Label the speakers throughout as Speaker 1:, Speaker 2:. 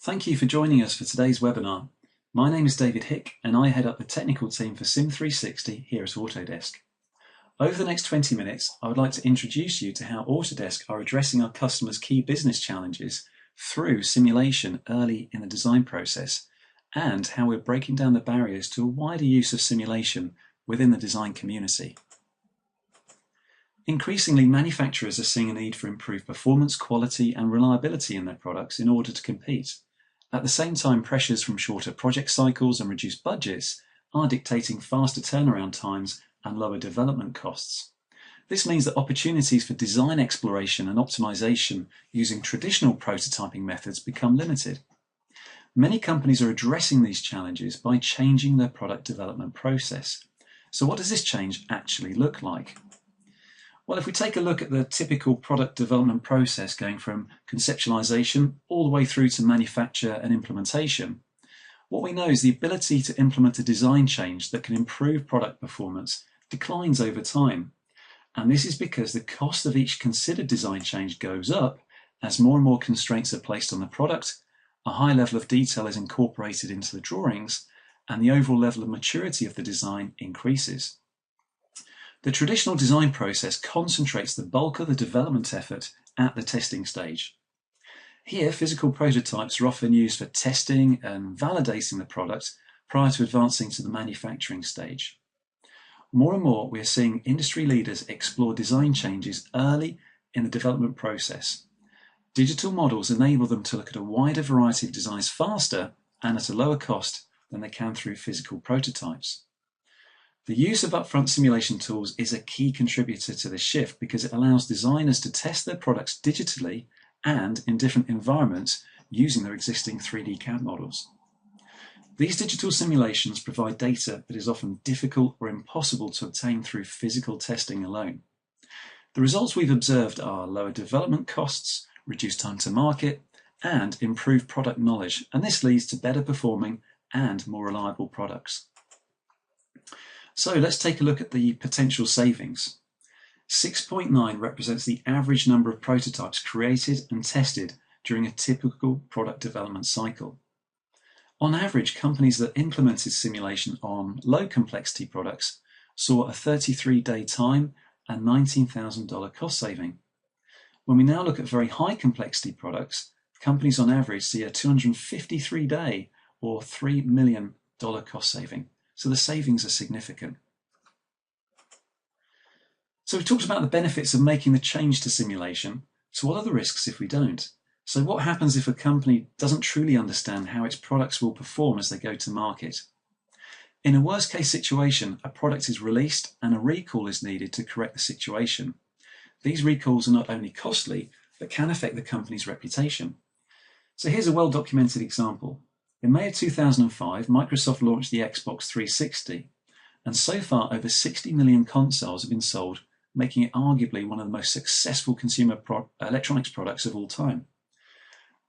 Speaker 1: Thank you for joining us for today's webinar. My name is David Hick and I head up the technical team for Sim 360 here at Autodesk. Over the next 20 minutes, I would like to introduce you to how Autodesk are addressing our customers' key business challenges through simulation early in the design process, and how we're breaking down the barriers to a wider use of simulation within the design community. Increasingly, manufacturers are seeing a need for improved performance, quality, and reliability in their products in order to compete. At the same time, pressures from shorter project cycles and reduced budgets are dictating faster turnaround times and lower development costs. This means that opportunities for design exploration and optimization using traditional prototyping methods become limited. Many companies are addressing these challenges by changing their product development process. So what does this change actually look like? Well, if we take a look at the typical product development process going from conceptualization all the way through to manufacture and implementation, what we know is the ability to implement a design change that can improve product performance declines over time. And this is because the cost of each considered design change goes up as more and more constraints are placed on the product, a high level of detail is incorporated into the drawings, and the overall level of maturity of the design increases. The traditional design process concentrates the bulk of the development effort at the testing stage. Here, physical prototypes are often used for testing and validating the product prior to advancing to the manufacturing stage. More and more, we are seeing industry leaders explore design changes early in the development process. Digital models enable them to look at a wider variety of designs faster and at a lower cost than they can through physical prototypes. The use of upfront simulation tools is a key contributor to this shift because it allows designers to test their products digitally and in different environments using their existing 3D CAD models. These digital simulations provide data that is often difficult or impossible to obtain through physical testing alone. The results we've observed are lower development costs, reduced time to market, and improved product knowledge, and this leads to better performing and more reliable products. So let's take a look at the potential savings. 6.9 represents the average number of prototypes created and tested during a typical product development cycle. On average, companies that implemented simulation on low complexity products saw a 33-day time and $19,000 cost saving. When we now look at very high complexity products, companies on average see a 253-day or $3 million cost saving. So the savings are significant. So we've talked about the benefits of making the change to simulation. So what are the risks if we don't? So what happens if a company doesn't truly understand how its products will perform as they go to market? In a worst case situation, a product is released and a recall is needed to correct the situation. These recalls are not only costly, but can affect the company's reputation. So here's a well-documented example. In May of 2005, Microsoft launched the Xbox 360, and so far over 60 million consoles have been sold, making it arguably one of the most successful consumer electronics products of all time.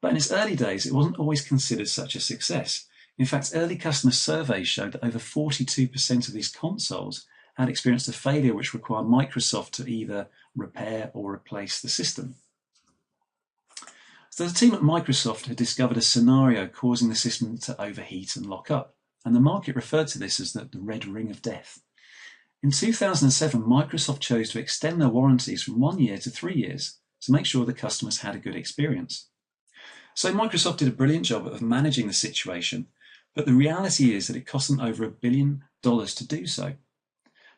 Speaker 1: But in its early days, it wasn't always considered such a success. In fact, early customer surveys showed that over 42% of these consoles had experienced a failure which required Microsoft to either repair or replace the system. So the team at Microsoft had discovered a scenario causing the system to overheat and lock up, and the market referred to this as the red ring of death. In 2007, Microsoft chose to extend their warranties from 1 year to 3 years to make sure the customers had a good experience. So Microsoft did a brilliant job of managing the situation, but the reality is that it cost them over $1 billion to do so.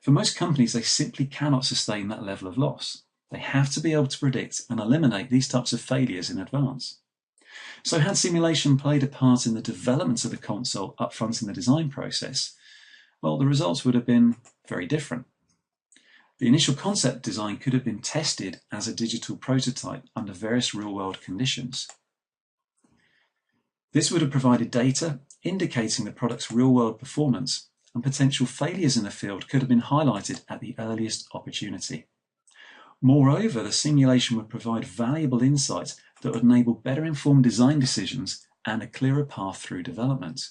Speaker 1: For most companies, they simply cannot sustain that level of loss. They have to be able to predict and eliminate these types of failures in advance. So had simulation played a part in the development of the console upfront in the design process, well, the results would have been very different. The initial concept design could have been tested as a digital prototype under various real-world conditions. This would have provided data indicating the product's real-world performance, and potential failures in the field could have been highlighted at the earliest opportunity. Moreover, the simulation would provide valuable insights that would enable better informed design decisions and a clearer path through development.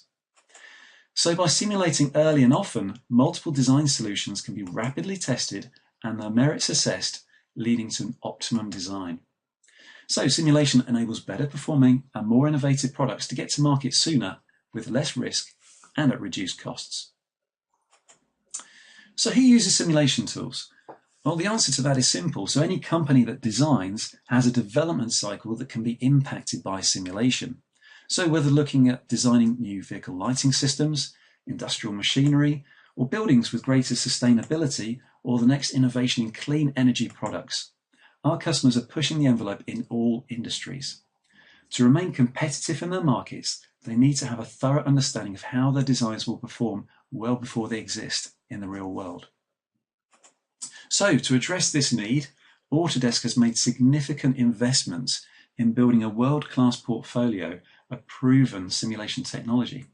Speaker 1: So by simulating early and often, multiple design solutions can be rapidly tested and their merits assessed, leading to an optimum design. So simulation enables better performing and more innovative products to get to market sooner with less risk and at reduced costs. So who uses simulation tools? Well, the answer to that is simple. So any company that designs has a development cycle that can be impacted by simulation. So whether looking at designing new vehicle lighting systems, industrial machinery, or buildings with greater sustainability, or the next innovation in clean energy products, our customers are pushing the envelope in all industries. To remain competitive in their markets, they need to have a thorough understanding of how their designs will perform well before they exist in the real world. So to address this need, Autodesk has made significant investments in building a world-class portfolio of proven simulation technology.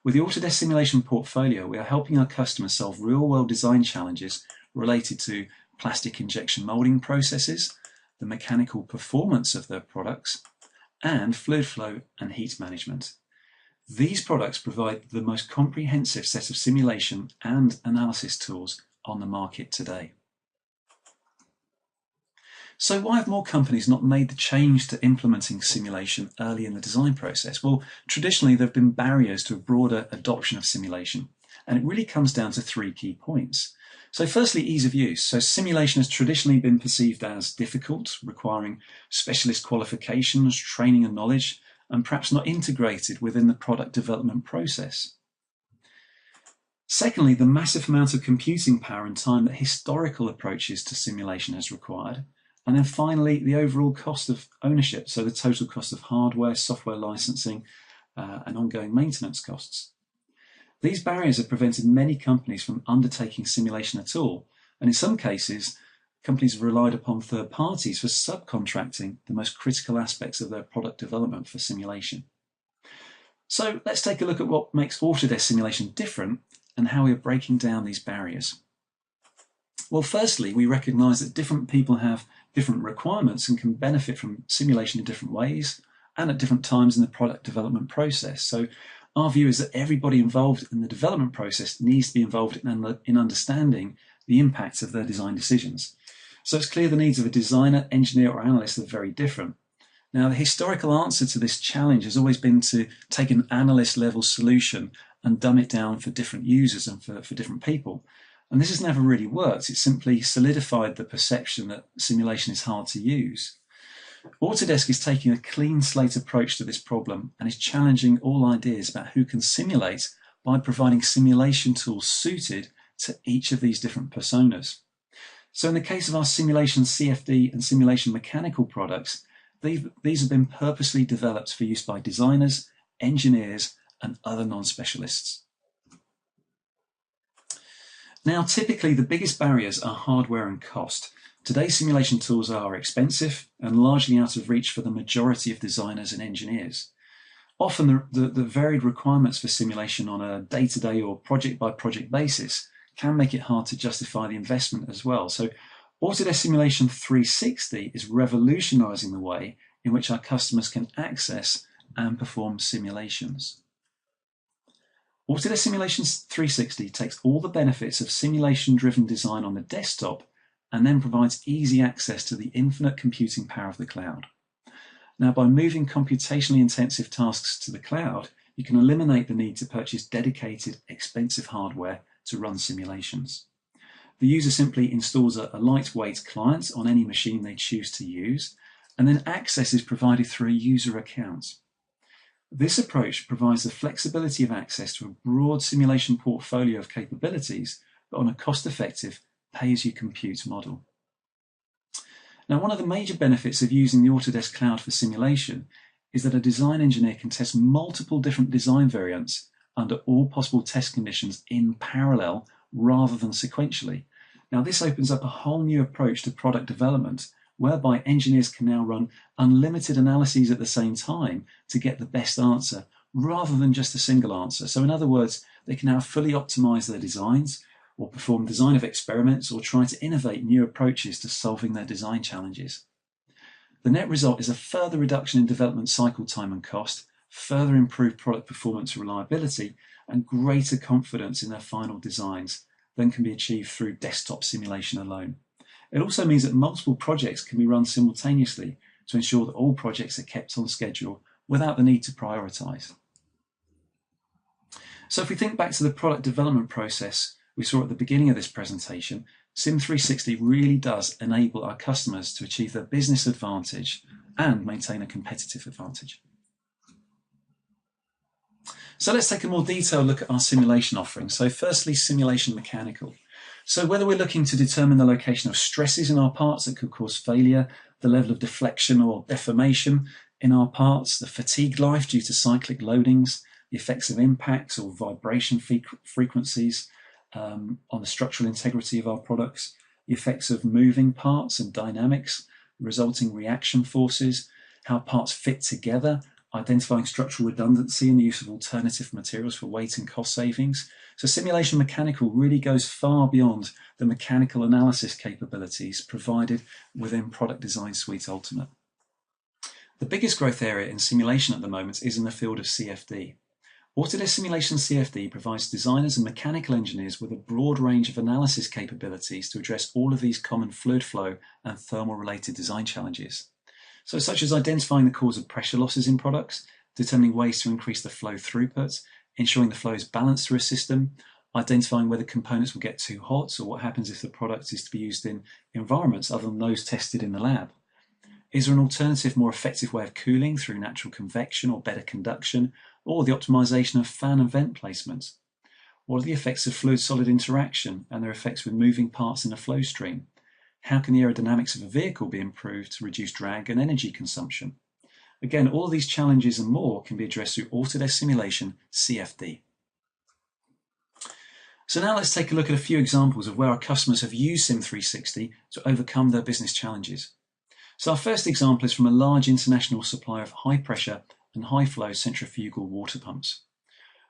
Speaker 1: With the Autodesk simulation portfolio, we are helping our customers solve real-world design challenges related to plastic injection molding processes, the mechanical performance of their products, and fluid flow and heat management. These products provide the most comprehensive set of simulation and analysis tools on the market today. So why have more companies not made the change to implementing simulation early in the design process? Well, traditionally there have been barriers to a broader adoption of simulation, and it really comes down to three key points. So firstly, ease of use. So simulation has traditionally been perceived as difficult, requiring specialist qualifications, training and knowledge, and perhaps not integrated within the product development process. Secondly, the massive amount of computing power and time that historical approaches to simulation has required. And then finally, the overall cost of ownership, so the total cost of hardware, software licensing, and ongoing maintenance costs. These barriers have prevented many companies from undertaking simulation at all, and in some cases, companies have relied upon third parties for subcontracting the most critical aspects of their product development for simulation. So let's take a look at what makes Autodesk simulation different and how we are breaking down these barriers. Well, firstly, we recognise that different people have different requirements and can benefit from simulation in different ways and at different times in the product development process. So our view is that everybody involved in the development process needs to be involved in understanding the impact of their design decisions. So it's clear the needs of a designer, engineer or analyst are very different. Now, the historical answer to this challenge has always been to take an analyst level solution and dumb it down for different users and for different people. And this has never really worked. It simply solidified the perception that simulation is hard to use. Autodesk is taking a clean slate approach to this problem and is challenging all ideas about who can simulate by providing simulation tools suited to each of these different personas. So in the case of our simulation CFD and simulation mechanical products, these have been purposely developed for use by designers, engineers, and other non-specialists. Now, typically the biggest barriers are hardware and cost. Today's simulation tools are expensive and largely out of reach for the majority of designers and engineers. Often the varied requirements for simulation on a day-to-day or project-by-project basis can make it hard to justify the investment as well. So Autodesk Simulation 360 is revolutionizing the way in which our customers can access and perform simulations. Autodesk Simulation 360 takes all the benefits of simulation-driven design on the desktop and then provides easy access to the infinite computing power of the cloud. Now, by moving computationally intensive tasks to the cloud, you can eliminate the need to purchase dedicated, expensive hardware to run simulations. The user simply installs a lightweight client on any machine they choose to use, and then access is provided through a user account. This approach provides the flexibility of access to a broad simulation portfolio of capabilities, but on a cost-effective, pay-as-you-compute model. Now, one of the major benefits of using the Autodesk Cloud for simulation is that a design engineer can test multiple different design variants under all possible test conditions in parallel rather than sequentially. Now, this opens up a whole new approach to product development, whereby engineers can now run unlimited analyses at the same time to get the best answer, rather than just a single answer. So in other words, they can now fully optimize their designs, or perform design of experiments, or try to innovate new approaches to solving their design challenges. The net result is a further reduction in development cycle time and cost, further improved product performance and reliability, and greater confidence in their final designs than can be achieved through desktop simulation alone. It also means that multiple projects can be run simultaneously to ensure that all projects are kept on schedule without the need to prioritise. So if we think back to the product development process we saw at the beginning of this presentation, Sim 360 really does enable our customers to achieve their business advantage and maintain a competitive advantage. So let's take a more detailed look at our simulation offering. So firstly, simulation mechanical. So whether we're looking to determine the location of stresses in our parts that could cause failure, the level of deflection or deformation in our parts, the fatigue life due to cyclic loadings, the effects of impacts or vibration frequencies on the structural integrity of our products, the effects of moving parts and dynamics, resulting reaction forces, how parts fit together, identifying structural redundancy and the use of alternative materials for weight and cost savings. So simulation mechanical really goes far beyond the mechanical analysis capabilities provided within Product Design Suite Ultimate. The biggest growth area in simulation at the moment is in the field of CFD. Autodesk Simulation CFD provides designers and mechanical engineers with a broad range of analysis capabilities to address all of these common fluid flow and thermal related design challenges. So such as identifying the cause of pressure losses in products, determining ways to increase the flow throughput, ensuring the flow is balanced through a system, identifying whether components will get too hot or what happens if the product is to be used in environments other than those tested in the lab. Is there an alternative, more effective way of cooling through natural convection or better conduction, or the optimization of fan and vent placements? What are the effects of fluid-solid interaction and their effects with moving parts in a flow stream? How can the aerodynamics of a vehicle be improved to reduce drag and energy consumption? Again, all of these challenges and more can be addressed through Autodesk Simulation CFD. So now let's take a look at a few examples of where our customers have used Sim 360 to overcome their business challenges. So our first example is from a large international supplier of high pressure and high flow centrifugal water pumps.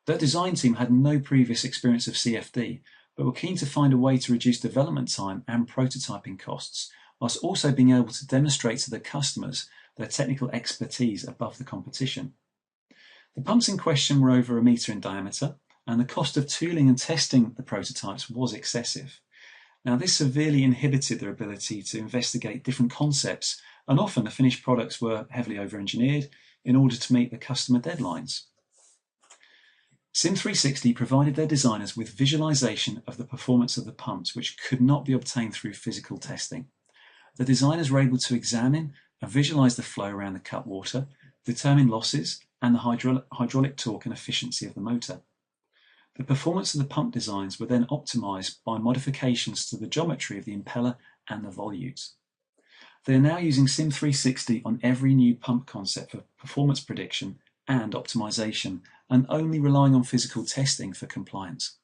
Speaker 1: Their design team had no previous experience of CFD, but were keen to find a way to reduce development time and prototyping costs, whilst also being able to demonstrate to their customers their technical expertise above the competition. The pumps in question were over 1 metre in diameter, and the cost of tooling and testing the prototypes was excessive. Now, this severely inhibited their ability to investigate different concepts, and often the finished products were heavily over-engineered in order to meet the customer deadlines. Sim 360 provided their designers with visualization of the performance of the pumps, which could not be obtained through physical testing. The designers were able to examine and visualize the flow around the cut water, determine losses, and the hydraulic torque and efficiency of the motor. The performance of the pump designs were then optimized by modifications to the geometry of the impeller and the volutes. They are now using Sim 360 on every new pump concept for performance prediction and optimization, and only relying on physical testing for compliance.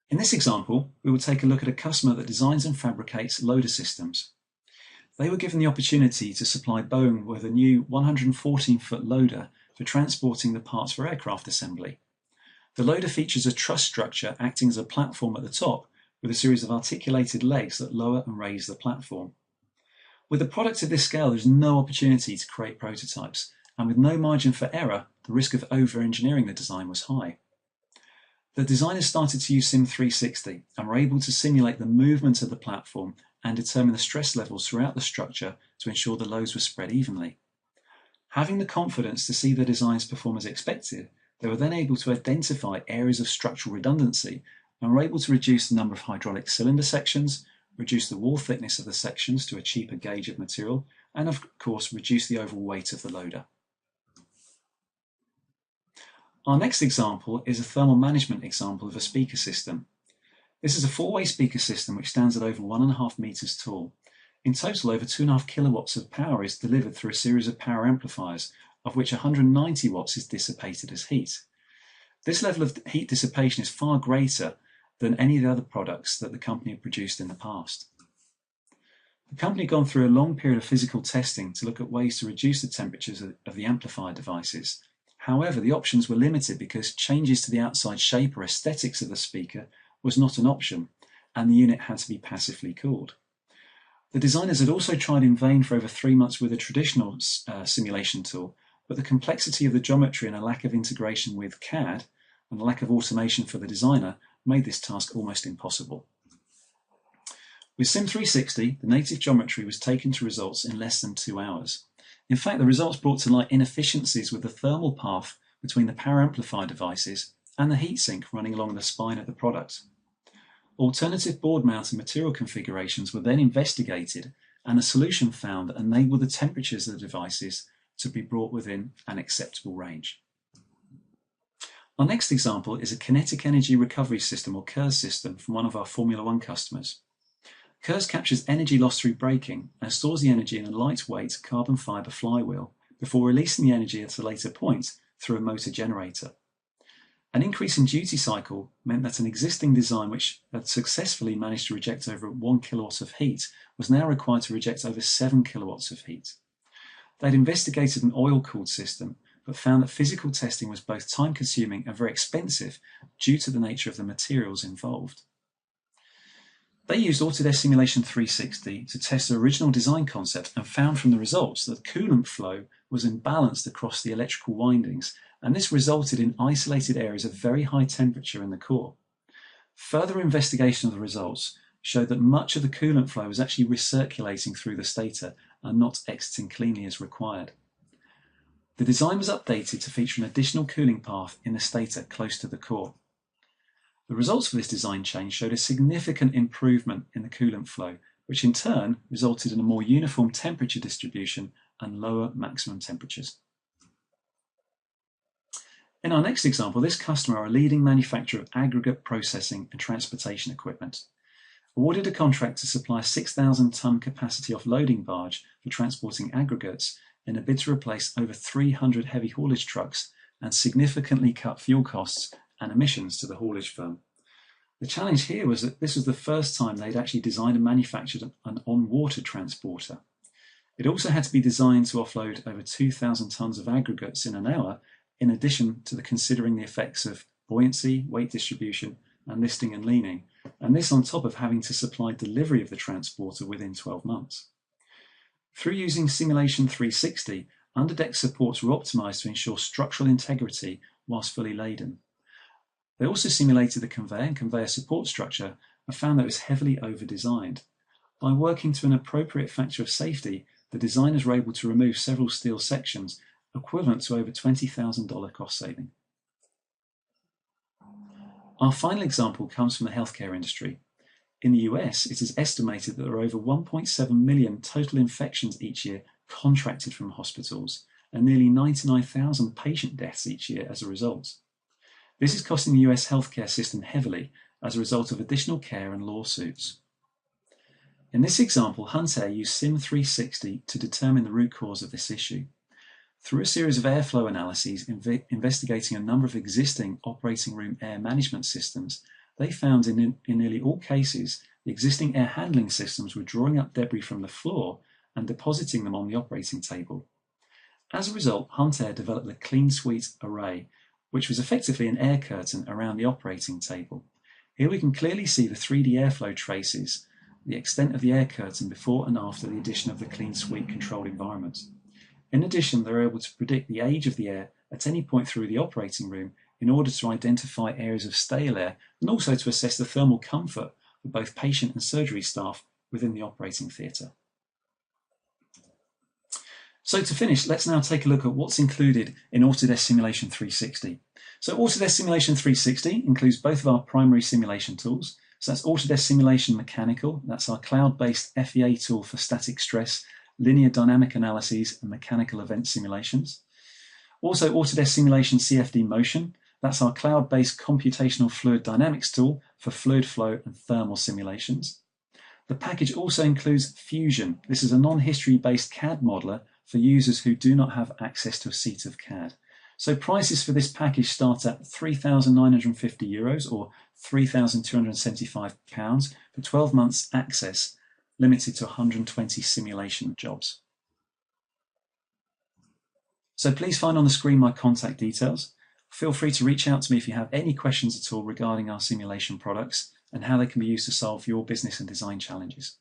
Speaker 1: In this example, we will take a look at a customer that designs and fabricates loader systems. They were given the opportunity to supply Boeing with a new 114-foot loader for transporting the parts for aircraft assembly. The loader features a truss structure acting as a platform at the top with a series of articulated legs that lower and raise the platform. With a product of this scale, there is no opportunity to create prototypes, and with no margin for error, the risk of over-engineering the design was high. The designers started to use Sim 360 and were able to simulate the movement of the platform and determine the stress levels throughout the structure to ensure the loads were spread evenly. Having the confidence to see their designs perform as expected, they were then able to identify areas of structural redundancy and were able to reduce the number of hydraulic cylinder sections, reduce the wall thickness of the sections to a cheaper gauge of material, and of course reduce the overall weight of the loader. Our next example is a thermal management example of a speaker system. This is a four-way speaker system which stands at over 1.5 meters tall. In total, over 2.5 kilowatts of power is delivered through a series of power amplifiers, of which 190 watts is dissipated as heat. This level of heat dissipation is far greater than any of the other products that the company had produced in the past. The company had gone through a long period of physical testing to look at ways to reduce the temperatures of the amplifier devices. However, the options were limited because changes to the outside shape or aesthetics of the speaker was not an option, and the unit had to be passively cooled. The designers had also tried in vain for over 3 months with a traditional simulation tool, but the complexity of the geometry and a lack of integration with CAD and a lack of automation for the designer made this task almost impossible. With Sim 360, the native geometry was taken to results in less than 2 hours. In fact, the results brought to light inefficiencies with the thermal path between the power amplifier devices and the heatsink running along the spine of the product. Alternative board mount and material configurations were then investigated and a solution found that enabled the temperatures of the devices to be brought within an acceptable range. Our next example is a kinetic energy recovery system, or KERS system, from one of our Formula One customers. KERS captures energy loss through braking and stores the energy in a lightweight carbon fibre flywheel before releasing the energy at a later point through a motor generator. An increase in duty cycle meant that an existing design which had successfully managed to reject over 1 kilowatt of heat was now required to reject over 7 kilowatts of heat. They'd investigated an oil-cooled system, but found that physical testing was both time-consuming and very expensive due to the nature of the materials involved. They used Autodesk Simulation 360 to test the original design concept and found from the results that coolant flow was imbalanced across the electrical windings, and this resulted in isolated areas of very high temperature in the core. Further investigation of the results showed that much of the coolant flow was actually recirculating through the stator and not exiting cleanly as required. The design was updated to feature an additional cooling path in the stator close to the core. The results for this design change showed a significant improvement in the coolant flow, which in turn resulted in a more uniform temperature distribution and lower maximum temperatures. In our next example, this customer are a leading manufacturer of aggregate processing and transportation equipment. Awarded a contract to supply a 6,000-ton capacity offloading barge for transporting aggregates in a bid to replace over 300 heavy haulage trucks and significantly cut fuel costs and emissions to the haulage firm. The challenge here was that this was the first time they'd actually designed and manufactured an on-water transporter. It also had to be designed to offload over 2,000 tons of aggregates in an hour, in addition to considering the effects of buoyancy, weight distribution, and listing and leaning, and this on top of having to supply delivery of the transporter within 12 months. Through using Simulation 360, underdeck supports were optimized to ensure structural integrity whilst fully laden. They also simulated the conveyor and conveyor support structure and found that it was heavily over-designed. By working to an appropriate factor of safety, the designers were able to remove several steel sections, equivalent to over $20,000 cost saving. Our final example comes from the healthcare industry. In the US, it is estimated that there are over 1.7 million total infections each year contracted from hospitals, and nearly 99,000 patient deaths each year as a result. This is costing the US healthcare system heavily as a result of additional care and lawsuits. In this example, Huntair used Sim 360 to determine the root cause of this issue. Through a series of airflow analyses investigating a number of existing operating room air management systems, they found in nearly all cases the existing air handling systems were drawing up debris from the floor and depositing them on the operating table. As a result, Huntair developed the Clean Suite Array, which was effectively an air curtain around the operating table. Here we can clearly see the 3D airflow traces, the extent of the air curtain before and after the addition of the Clean Suite controlled environment. In addition, they were able to predict the age of the air at any point through the operating room in order to identify areas of stale air and also to assess the thermal comfort for both patient and surgery staff within the operating theatre. So to finish, let's now take a look at what's included in Autodesk Simulation 360. So Autodesk Simulation 360 includes both of our primary simulation tools. So that's Autodesk Simulation Mechanical, that's our cloud-based FEA tool for static stress, linear dynamic analyses and mechanical event simulations. Also Autodesk Simulation CFD Motion, that's our cloud-based computational fluid dynamics tool for fluid flow and thermal simulations. The package also includes Fusion. This is a non-history based CAD modeler for users who do not have access to a seat of CAD. So prices for this package start at €3,950 or £3,275 for 12 months access, limited to 120 simulation jobs. So please find on the screen my contact details. Feel free to reach out to me if you have any questions at all regarding our simulation products and how they can be used to solve your business and design challenges.